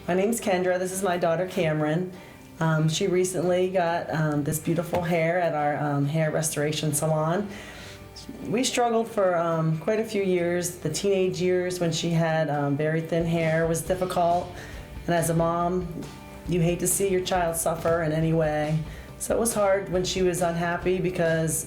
My name's Kendra. This is my daughter Cameron. She recently got this beautiful hair at our hair restoration salon. We struggled for quite a few years. The teenage years when she had very thin hair was difficult. And as a mom, you hate to see your child suffer in any way. So it was hard when she was unhappy because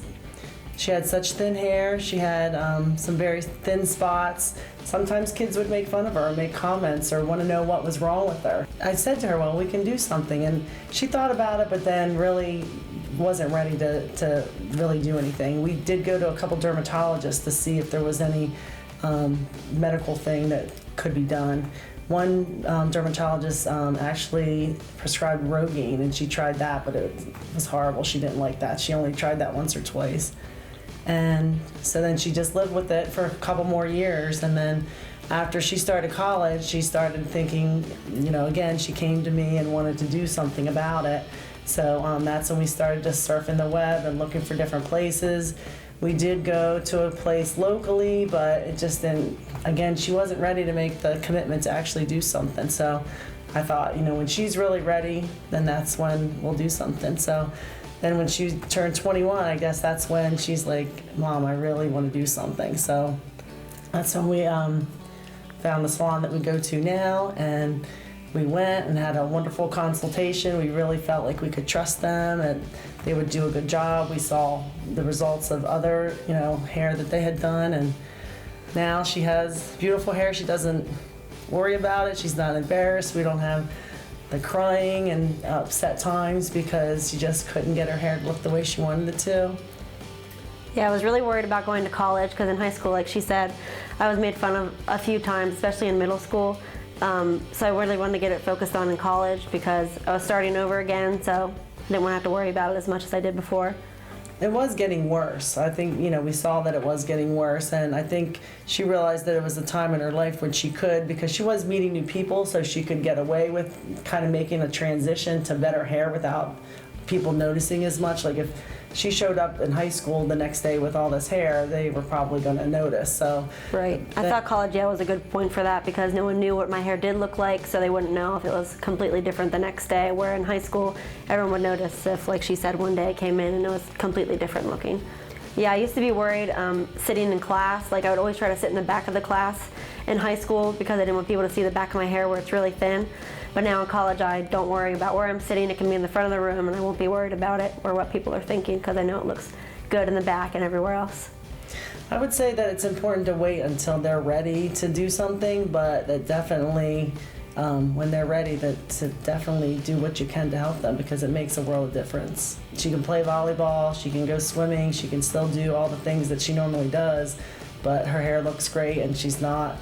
she had such thin hair. She had some very thin spots. Sometimes kids would make fun of her or make comments or want to know what was wrong with her. I said to her, well, we can do something. And she thought about it, but then really wasn't ready to really do anything. We did go to a couple dermatologists to see if there was any medical thing that could be done. One dermatologist actually prescribed Rogaine, and she tried that, but it was horrible. She didn't like that. She only tried that once or twice. And so then she just lived with it for a couple more years. And then after she started college, she started thinking, again, she came to me and wanted to do something about it. So that's when we started just surfing the web and looking for different places. We did go to a place locally, but it just didn't, again, she wasn't ready to make the commitment to actually do something. So I thought, when she's really ready, then that's when we'll do something. So then when she turned 21, I guess that's when she's like, Mom, I really want to do something. So that's when we found the salon that we go to now, and we went and had a wonderful consultation. We really felt like we could trust them and they would do a good job. We saw the results of other, hair that they had done, and now she has beautiful hair. She doesn't worry about it. She's not embarrassed. We don't have the crying and upset times because she just couldn't get her hair to look the way she wanted it to. Yeah, I was really worried about going to college because in high school, like she said, I was made fun of a few times, especially in middle school. So I really wanted to get it focused on in college because I was starting over again, so I didn't want to have to worry about it as much as I did before. It was getting worse. I think, we saw that it was getting worse, and I think she realized that it was a time in her life when she could, because she was meeting new people, so she could get away with kind of making a transition to better hair without people noticing as much. Like if she showed up in high school the next day with all this hair, they were probably going to notice. So right. I thought college, was a good point for that because no one knew what my hair did look like, so they wouldn't know if it was completely different the next day, where in high school, everyone would notice if, like she said, one day I came in and it was completely different looking. Yeah, I used to be worried sitting in class. Like I would always try to sit in the back of the class in high school because I didn't want people to see the back of my hair where it's really thin. But now in college, I don't worry about where I'm sitting. It can be in the front of the room, and I won't be worried about it or what people are thinking because I know it looks good in the back and everywhere else. I would say that it's important to wait until they're ready to do something, but that definitely, when they're ready, to definitely do what you can to help them because it makes a world of difference. She can play volleyball, she can go swimming, she can still do all the things that she normally does, but her hair looks great and she's not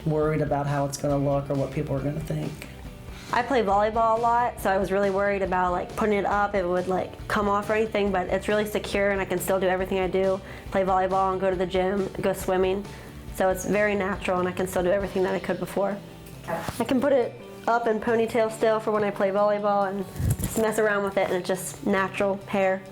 worried about how it's going to look or what people are going to think. I play volleyball a lot, so I was really worried about putting it up, it would come off or anything, but it's really secure and I can still do everything I do. Play volleyball and go to the gym, go swimming. So it's very natural and I can still do everything that I could before. I can put it up in ponytail still for when I play volleyball and just mess around with it, and it's just natural hair.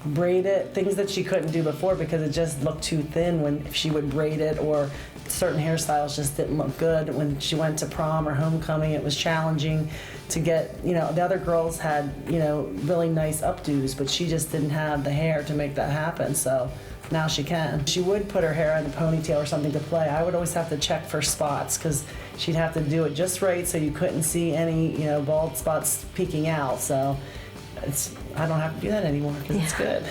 Braid it, things that she couldn't do before because it just looked too thin when she would braid it, or certain hairstyles just didn't look good. When she went to prom or homecoming, it was challenging to get, the other girls had, really nice updos, but she just didn't have the hair to make that happen, so now she can. She would put her hair in a ponytail or something to play. I would always have to check for spots because she'd have to do it just right so you couldn't see any, bald spots peeking out, so I don't have to do that anymore because it's good.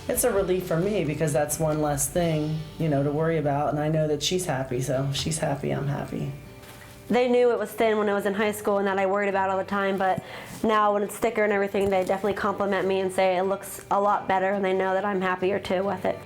It's a relief for me because that's one less thing, to worry about, and I know that she's happy, so if she's happy, I'm happy. They knew it was thin when I was in high school and that I worried about it all the time, but now when it's thicker and everything, they definitely compliment me and say it looks a lot better, and they know that I'm happier too with it.